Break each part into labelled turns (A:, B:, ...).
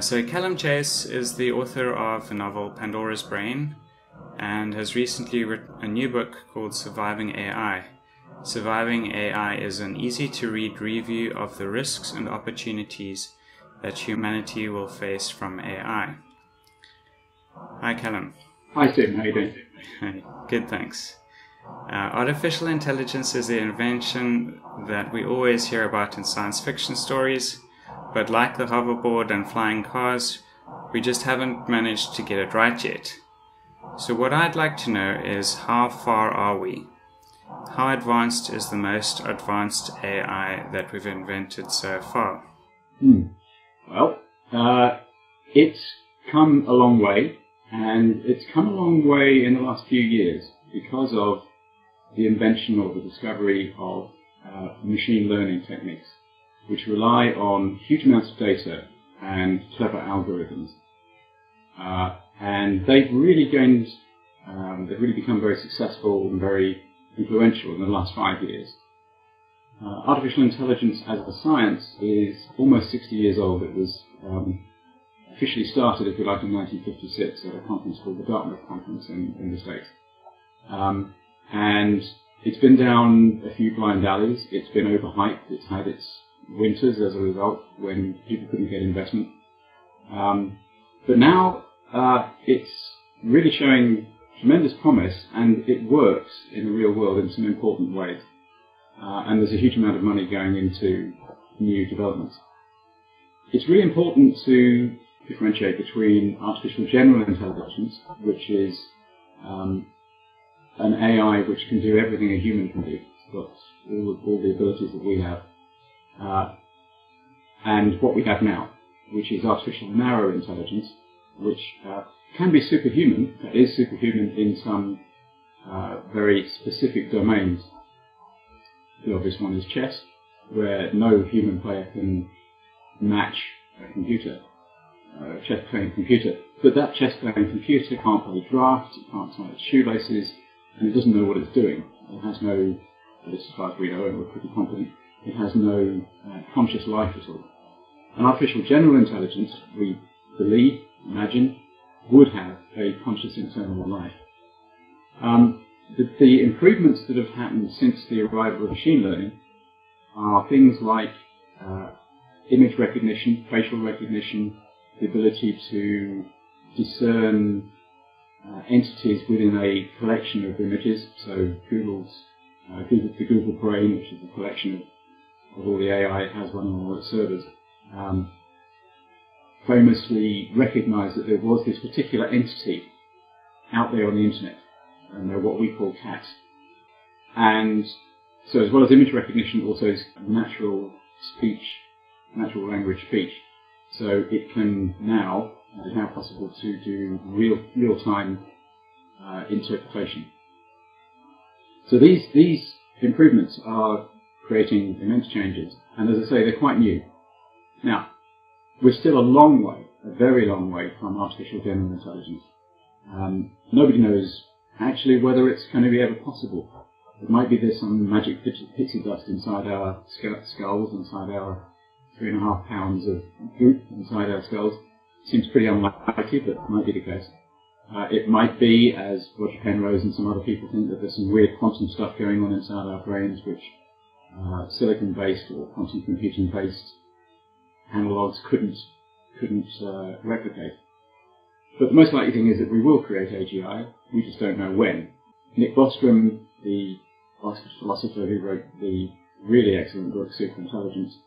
A: So Calum Chace is the author of the novel Pandora's Brain and has recently written a new book called Surviving AI. Surviving AI is an easy-to-read review of the risks and opportunities that humanity will face from AI. Hi, Calum.
B: Hi, Stephen. How are you doing?
A: Good, thanks. Artificial intelligence is the invention that we always hear about in science fiction stories, but like the hoverboard and flying cars, we just haven't managed to get it right yet. So what I'd like to know is, how far are we? How advanced is the most advanced AI that we've invented so far?
B: Well, it's come a long way, and it's come a long way in the last few years because of the invention or the discovery of machine learning techniques, which rely on huge amounts of data and clever algorithms. And they've really become very successful and very influential in the last 5 years. Artificial intelligence as a science is almost 60 years old. It was officially started, if you like, in 1956 at a conference called the Dartmouth Conference in the States. And it's been down a few blind alleys. It's been overhyped. It's had its winters as a result when people couldn't get investment. But now it's really showing tremendous promise, and it works in the real world in some important ways. And there's a huge amount of money going into new developments. It's really important to differentiate between artificial general intelligence, which is an AI which can do everything a human can do. It's got all the abilities that we have. And what we have now, which is artificial narrow intelligence, which can be superhuman, that is superhuman in some very specific domains. The obvious one is chess, where no human player can match a computer, a chess-playing computer. But that chess-playing computer can't play drafts, it can't tie its shoelaces, and it doesn't know what it's doing. It has no, as far as we know, and we're pretty confident, it has no conscious life at all. An artificial general intelligence, we believe, imagine, would have a conscious internal life. The improvements that have happened since the arrival of machine learning are things like image recognition, facial recognition, the ability to discern entities within a collection of images. So the Google Brain, which is a collection of all the AI it has running on all its servers, famously recognized that there was this particular entity out there on the internet, and they're what we call cats. And so as well as image recognition, also is natural speech, natural language speech. So it is now possible to do real-time interpretation. So these improvements are creating immense changes, and as I say, they're quite new. Now, we're still a long way, a very long way from artificial general intelligence. Nobody knows actually whether it's going to be ever possible. It might be there's some magic pixie dust inside our skulls, inside our 3.5 pounds of goop inside our skulls. Seems pretty unlikely, but it might be the case. It might be, as Roger Penrose and some other people think, that there's some weird quantum stuff going on inside our brains which silicon-based or quantum computing-based analogs couldn't replicate. But the most likely thing is that we will create AGI, we just don't know when. Nick Bostrom, the philosopher who wrote the really excellent book Superintelligence,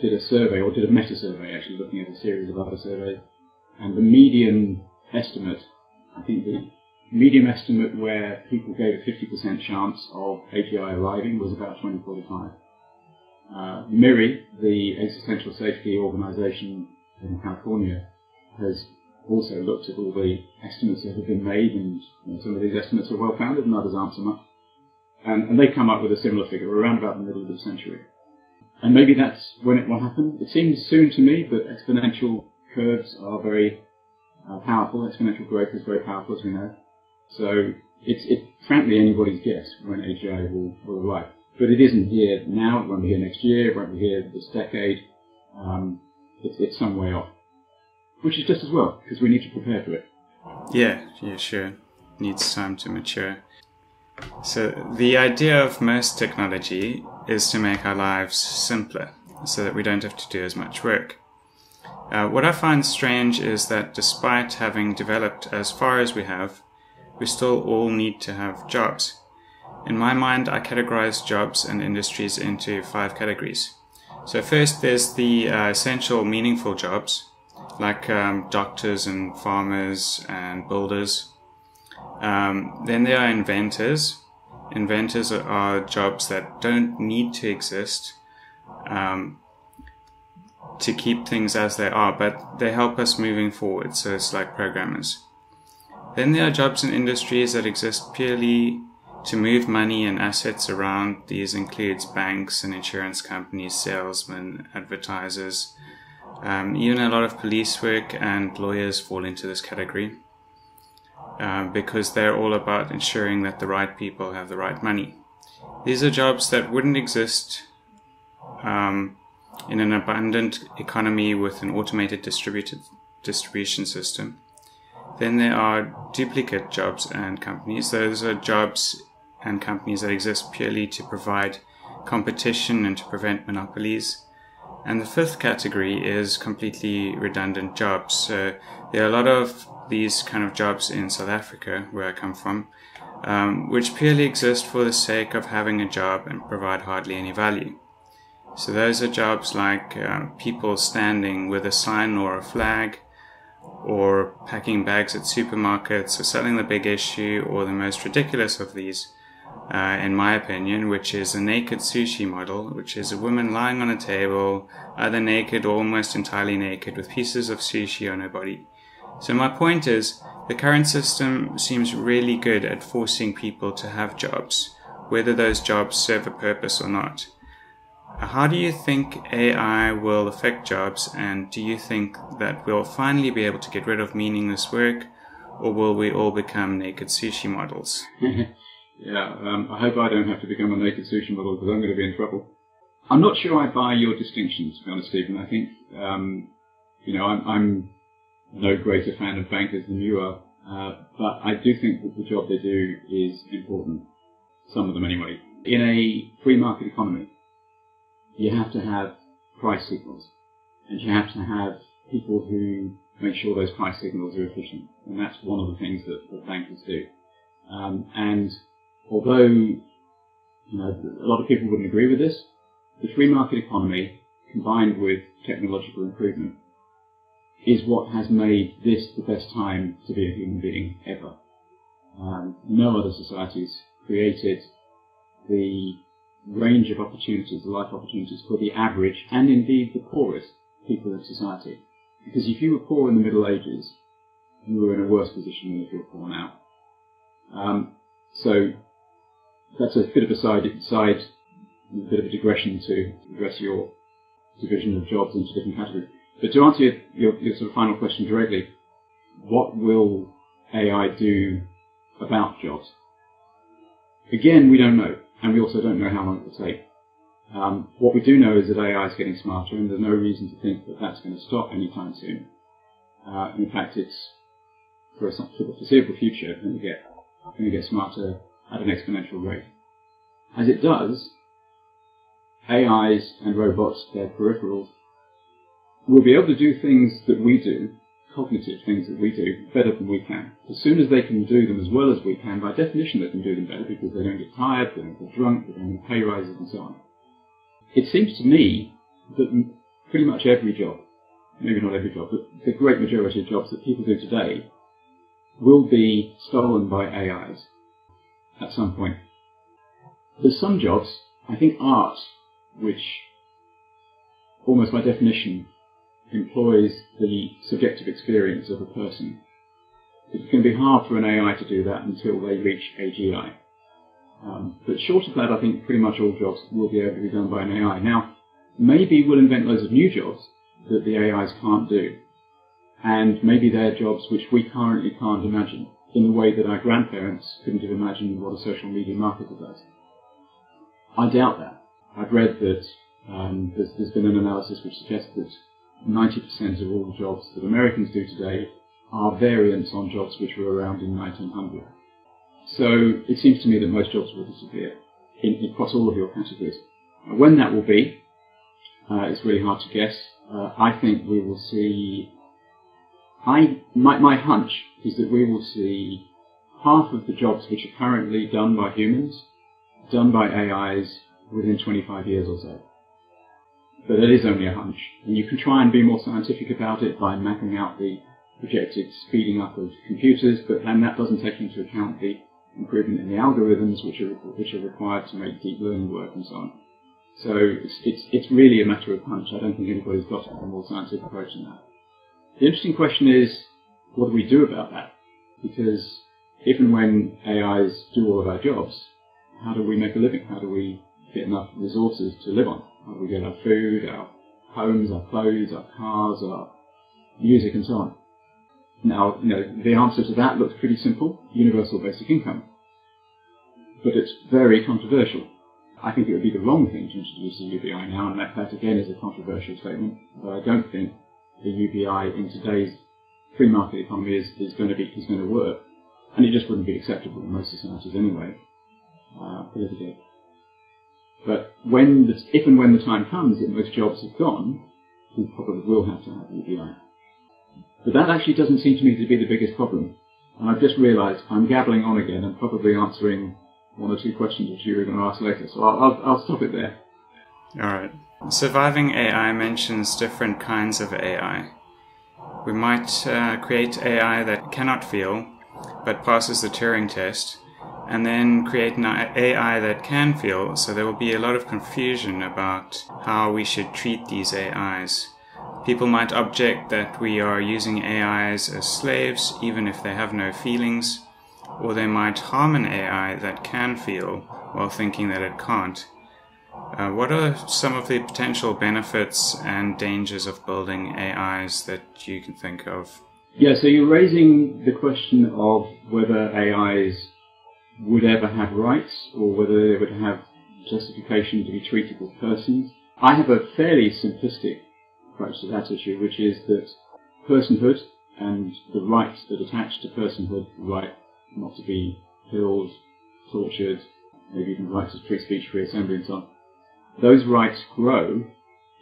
B: did a survey, or did a meta-survey actually, looking at a series of other surveys, and the median estimate, I think the medium estimate where people gave a 50% chance of AGI arriving was about 2045. MIRI, the existential safety organization in California, has also looked at all the estimates that have been made, and some of these estimates are well-founded and others aren't so much. And they come up with a similar figure, around about the middle of the century. And maybe that's when it will happen. It seems soon to me, but exponential curves are very powerful. Exponential growth is very powerful, as we know. So it's frankly anybody's guess when AGI will arrive. But it isn't here now, it won't be here next year, it won't be here this decade. It's some way off. which is just as well, because we need to prepare for it.
A: Yeah, sure. Needs time to mature. So the idea of most technology is to make our lives simpler, so that we don't have to do as much work. What I find strange is that despite having developed as far as we have, we still all need to have jobs. In my mind, I categorize jobs and industries into 5 categories. So first, there's the essential, meaningful jobs, like doctors and farmers and builders. Then there are inventors. Inventors are jobs that don't need to exist to keep things as they are, but they help us moving forward, so it's like programmers. Then there are jobs and industries that exist purely to move money and assets around. These includes banks and insurance companies, salesmen, advertisers. Even a lot of police work and lawyers fall into this category because they're all about ensuring that the right people have the right money. These are jobs that wouldn't exist in an abundant economy with an automated distribution system. Then there are duplicate jobs and companies. Those are jobs and companies that exist purely to provide competition and to prevent monopolies. And the 5th category is completely redundant jobs. So there are a lot of these kind of jobs in South Africa, where I come from, which purely exist for the sake of having a job and provide hardly any value. So those are jobs like people standing with a sign or a flag, or packing bags at supermarkets, or selling the big issue, or the most ridiculous of these, in my opinion, which is a naked sushi model, which is a woman lying on a table, either naked or almost entirely naked, with pieces of sushi on her body. So my point is, the current system seems really good at forcing people to have jobs, whether those jobs serve a purpose or not. How do you think AI will affect jobs, and do you think that we'll finally be able to get rid of meaningless work, or will we all become naked sushi models?
B: I hope I don't have to become a naked sushi model, because I'm going to be in trouble. I'm not sure I buy your distinction, to be honest, Stephen. I think, I'm no greater fan of bankers than you are, but I do think that the job they do is important. Some of them anyway. In a free market economy, you have to have price signals, and you have to have people who make sure those price signals are efficient, and that's one of the things that bankers do. And although a lot of people wouldn't agree with this, the free market economy, combined with technological improvement, is what has made this the best time to be a human being ever. No other societies created the range of opportunities, the life opportunities for the average and indeed the poorest people in society. Because if you were poor in the Middle Ages, you were in a worse position than if you're poor now. So that's a bit of a bit of a digression to address your division of jobs into different categories. But to answer your sort of final question directly, what will AI do about jobs? Again, we don't know, and we also don't know how long it will take. What we do know is that AI is getting smarter, and there's no reason to think that that's going to stop anytime soon. In fact, it's for the foreseeable future going to get smarter at an exponential rate. As it does, AIs and robots, their peripherals, will be able to do things that we do, cognitive things that we do, better than we can. As soon as they can do them as well as we can, by definition they can do them better because they don't get tired, they don't get drunk, they don't get pay rises and so on. It seems to me that pretty much every job, maybe not every job, but the great majority of jobs that people do today will be stolen by AIs at some point. There's some jobs, I think art, which almost by definition employs the subjective experience of a person. It's going to be hard for an AI to do that until they reach AGI. But short of that, I think pretty much all jobs will be able to be done by an AI. Now, maybe we'll invent loads of new jobs that the AIs can't do. And maybe they're jobs which we currently can't imagine, in the way that our grandparents couldn't have imagined what a social media marketer does. I doubt that. I've read that there's been an analysis which suggests that 90% of all jobs that Americans do today are variants on jobs which were around in 1900. So it seems to me that most jobs will disappear across all of your categories. When that will be, it's really hard to guess. I think we will see, my hunch is that we will see half of the jobs which are currently done by humans, done by AIs within 25 years or so. But it is only a hunch. And you can try and be more scientific about it by mapping out the projected speeding up of computers, but then that doesn't take into account the improvement in the algorithms which are required to make deep learning work and so on. So it's really a matter of hunch. I don't think anybody's got a more scientific approach than that. The interesting question is, what do we do about that? Because if and when AIs do all of our jobs, how do we make a living? How do we get enough resources to live on? How do we get our food, our homes, our clothes, our cars, our music and so on? Now, the answer to that looks pretty simple: universal basic income. But it's very controversial. I think it would be the wrong thing to introduce a UBI now, and that again is a controversial statement. But I don't think the UBI in today's free market economy is going to work, and it just wouldn't be acceptable in most societies anyway, politically. But if and when the time comes that most jobs have gone, we probably will have to have UBI. But that actually doesn't seem to me to be the biggest problem. And I've just realised I'm gabbling on again and probably answering one or two questions which you were going to ask later. So I'll stop it there.
A: All right. Surviving AI mentions different kinds of AI. We might create AI that cannot feel, but passes the Turing test, and then create an AI that can feel, so there will be a lot of confusion about how we should treat these AIs. People might object that we are using AIs as slaves, even if they have no feelings, or they might harm an AI that can feel while thinking that it can't. What are some of the potential benefits and dangers of building AIs that you can think of?
B: Yeah, so you're raising the question of whether AIs would ever have rights, or whether they would have justification to be treated as persons. I have a fairly simplistic approach to that issue, which is that personhood and the rights that attach to personhood, the right not to be killed, tortured, maybe even rights of free speech, free assembly and so on, those rights grow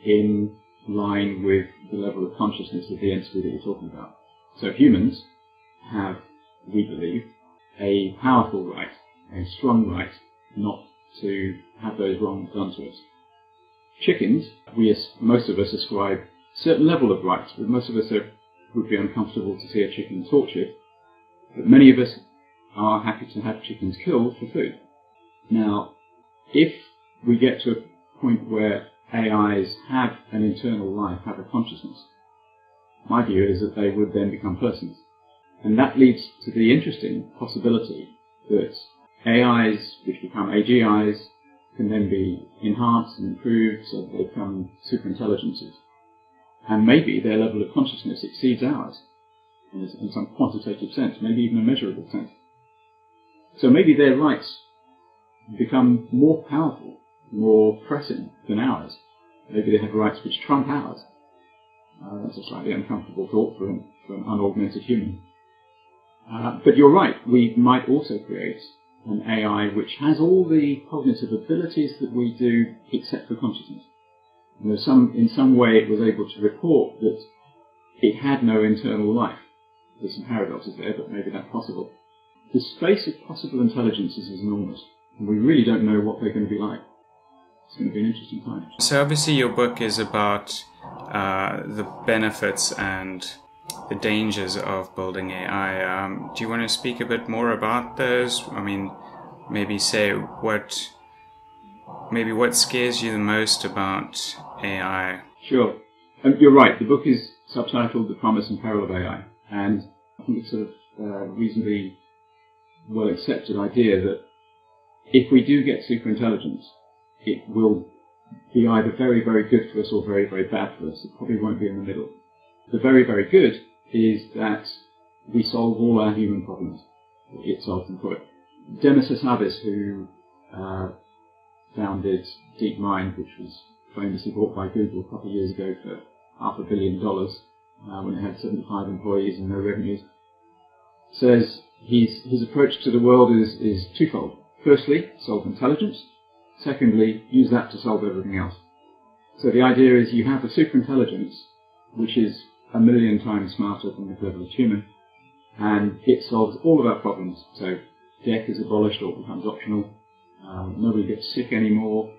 B: in line with the level of consciousness of the entity that you're talking about. So humans have, we believe, a powerful right, a strong right not to have those wrongs done to us. Chickens, most of us ascribe a certain level of rights, but most of us would be uncomfortable to see a chicken tortured, but many of us are happy to have chickens killed for food. Now, if we get to a point where AIs have an internal life, have a consciousness, my view is that they would then become persons. And that leads to the interesting possibility that AIs, which become AGIs, can then be enhanced and improved so that they become superintelligences. And maybe their level of consciousness exceeds ours in some quantitative sense, maybe even a measurable sense. So maybe their rights become more powerful, more pressing than ours. Maybe they have rights which trump ours. That's a slightly uncomfortable thought for an unaugmented human. But you're right, we might also create an AI which has all the cognitive abilities that we do except for consciousness. In some way it was able to report that it had no internal life. There's some paradoxes there, but maybe that's possible. The space of possible intelligences is enormous, and we really don't know what they're going to be like. It's going to be an interesting time.
A: So obviously your book is about the benefits and the dangers of building AI. Do you want to speak a bit more about those? I mean, maybe say what scares you the most about AI?
B: Sure. You're right. The book is subtitled The Promise and Peril of AI, and I think it's sort of a reasonably well accepted idea that if we do get superintelligence, it will be either very, very good for us or very, very bad for us. It probably won't be in the middle. The very, very good is that we solve all our human problems. It solves them for it. Demis Hassabis, who founded DeepMind, which was famously bought by Google a couple of years ago for $500 million when it had 75 employees and no revenues, says his approach to the world is twofold. Firstly, solve intelligence. Secondly, use that to solve everything else. So the idea is you have a superintelligence which is 1 million times smarter than the cleverest human, and it solves all of our problems. So death is abolished or becomes optional. Nobody gets sick anymore.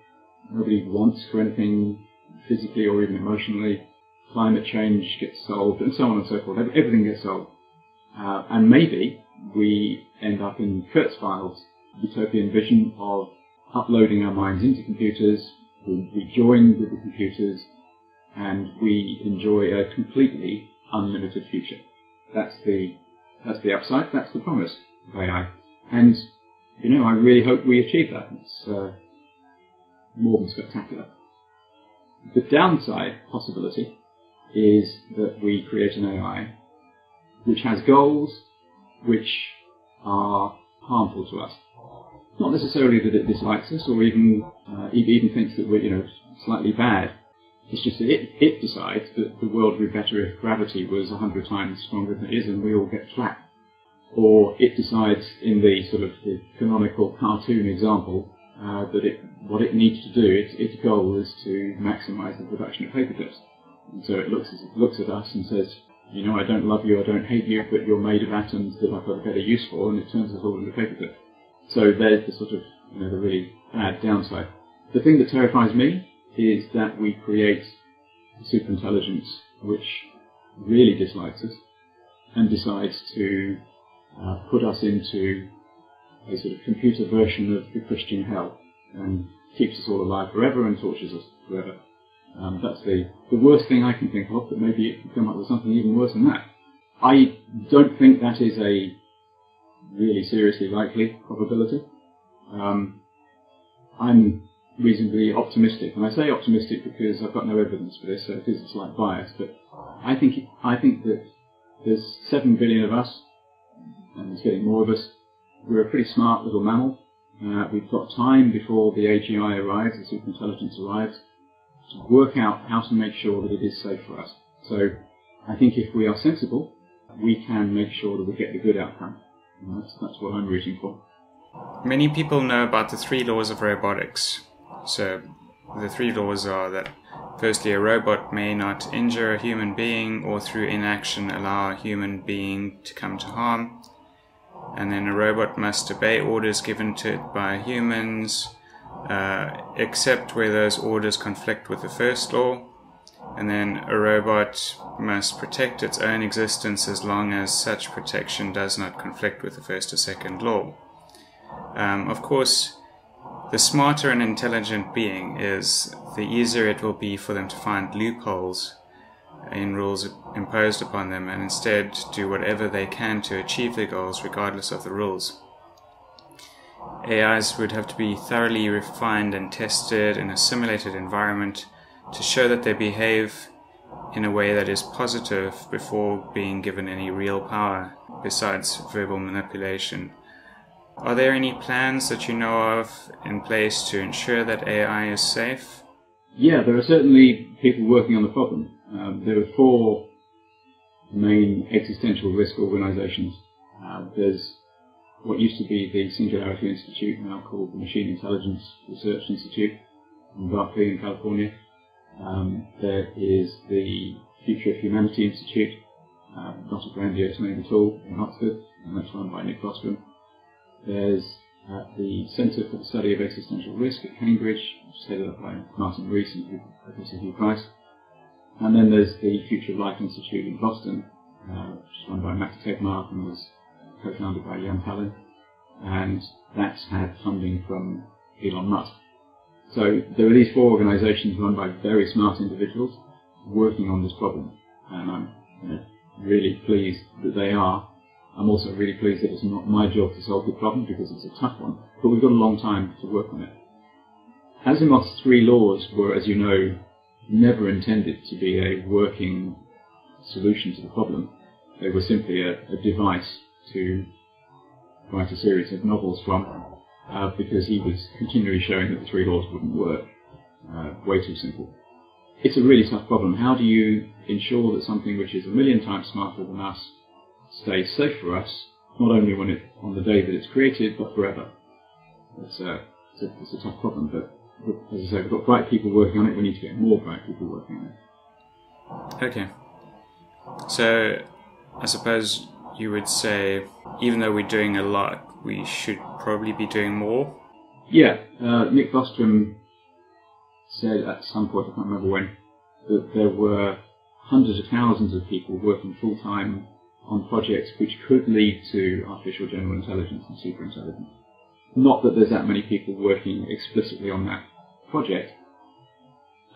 B: Nobody wants for anything physically or even emotionally. Climate change gets solved, and so on and so forth. Everything gets solved. And maybe we end up in Kurzweil's utopian vision of uploading our minds into computers, we join with the computers, and we enjoy a completely unlimited future. That's the upside, that's the promise of AI. And, I really hope we achieve that. It's more than spectacular. The downside possibility is that we create an AI which has goals which are harmful to us. Not necessarily that it dislikes us or even thinks that we're slightly bad. It's just that it decides that the world would be better if gravity was 100 times stronger than it is and we all get flat. Or it decides in the sort of the canonical cartoon example that what it needs to do, its goal is to maximise the production of paper clips. And so it looks at us and says, I don't love you, I don't hate you, but you're made of atoms that I've got a better use for, and it turns us all into paper clips. So there's the sort of, the really bad downside. The thing that terrifies me is that we create a superintelligence which really dislikes us and decides to put us into a sort of computer version of the Christian hell and keeps us all alive forever and tortures us forever. That's the worst thing I can think of, but maybe it can come up with something even worse than that. I don't think that is a really seriously likely probability. I'm reasonably optimistic, and I say optimistic because I've got no evidence for this, so it is a slight bias, but I think that there's 7 billion of us, and there's getting more of us. We're a pretty smart little mammal. We've got time before the AGI arrives, the superintelligence arrives, to work out how to make sure that it is safe for us. So I think if we are sensible, we can make sure that we get the good outcome. And that's what I'm rooting for.
A: Many people know about the 3 laws of robotics. So the 3 laws are that firstly, a robot may not injure a human being or through inaction allow a human being to come to harm. And then a robot must obey orders given to it by humans, except where those orders conflict with the first law. And then a robot must protect its own existence as long as such protection does not conflict with the first or second law. Of course, the smarter an intelligent being is, the easier it will be for them to find loopholes in rules imposed upon them and instead do whatever they can to achieve their goals regardless of the rules. AIs would have to be thoroughly refined and tested in a simulated environment to show that they behave in a way that is positive before being given any real power besides verbal manipulation. Are there any plans that you know of in place to ensure that AI is safe?
B: Yeah, there are certainly people working on the problem. There are 4 main existential risk organisations. There's what used to be the Singularity Institute, now called the Machine Intelligence Research Institute in Berkeley in California. There is the Future of Humanity Institute, not a grandiose name at all, in Oxford, and that's run by Nick Bostrom. There's the Centre for the Study of Existential Risk at Cambridge, which is headed up by Martin Rees and Professor Hugh Price. And then there's the Future of Life Institute in Boston, which is run by Max Tegmark and was co-founded by Jan Palin, and that's had funding from Elon Musk. So there are these 4 organisations run by very smart individuals working on this problem, and I'm really pleased that they are. I'm also really pleased that it's not my job to solve the problem because it's a tough one, but we've got a long time to work on it. Asimov's 3 laws were, as you know, never intended to be a working solution to the problem. They were simply a device to write a series of novels from, because he was continually showing that the 3 laws wouldn't work. Way too simple. it's a really tough problem. How do you ensure that something which is 1,000,000 times smarter than us stays safe for us, not only on the day that it's created, but forever? It's a tough problem, but as I say, we've got bright people working on it. We need to get more bright people working on it.
A: Okay. So, I suppose you would say, even though we're doing a lot, we should probably be doing more?
B: Yeah. Nick Bostrom said at some point, I can't remember when, that there were hundreds of thousands of people working full-time on projects which could lead to artificial general intelligence and superintelligence. Not that there's that many people working explicitly on that project,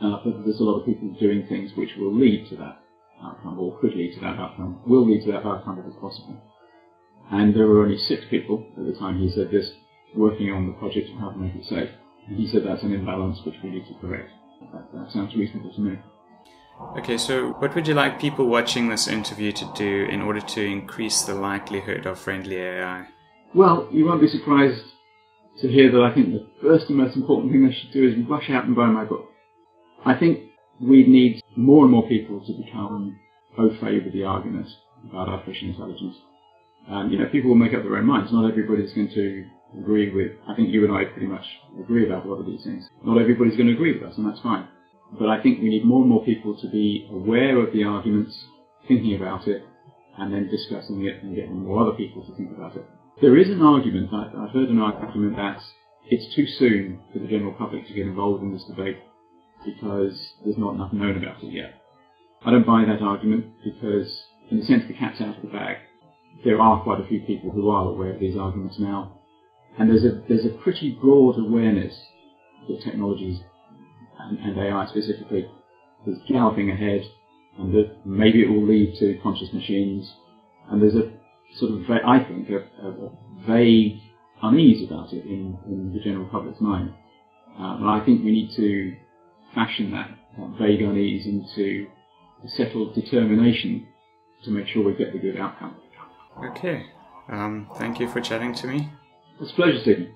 B: but there's a lot of people doing things which will lead to that outcome, or could lead to that outcome, will lead to that outcome if it's possible. And there were only 6 people at the time he said this working on the project of how to make it safe. And he said that's an imbalance which we need to correct. That sounds reasonable to me.
A: Okay, so what would you like people watching this interview to do in order to increase the likelihood of friendly AI?
B: Well, you won't be surprised to hear that I think the first and most important thing they should do is rush out and buy my book. I think we need more and more people to become au fait with the arguments about artificial intelligence. And, people will make up their own minds. Not everybody's going to agree with, I think you and I pretty much agree about a lot of these things. Not everybody's going to agree with us, and that's fine. But I think we need more and more people to be aware of the arguments, thinking about it, and then discussing it and getting more other people to think about it. There is an argument, I've heard an argument that it's too soon for the general public to get involved in this debate because there's not enough known about it yet. I don't buy that argument because, in a sense, the cat's out of the bag. There are quite a few people who are aware of these arguments now, and there's a pretty broad awareness that technologies and AI specifically is galloping ahead, and that maybe it will lead to conscious machines. And there's a sort of, I think, a vague unease about it in the general public's mind. And I think we need to fashion that vague unease into a settled determination to make sure we get the good outcome.
A: Okay. Thank you for chatting to me.
B: It's a pleasure, Stephen.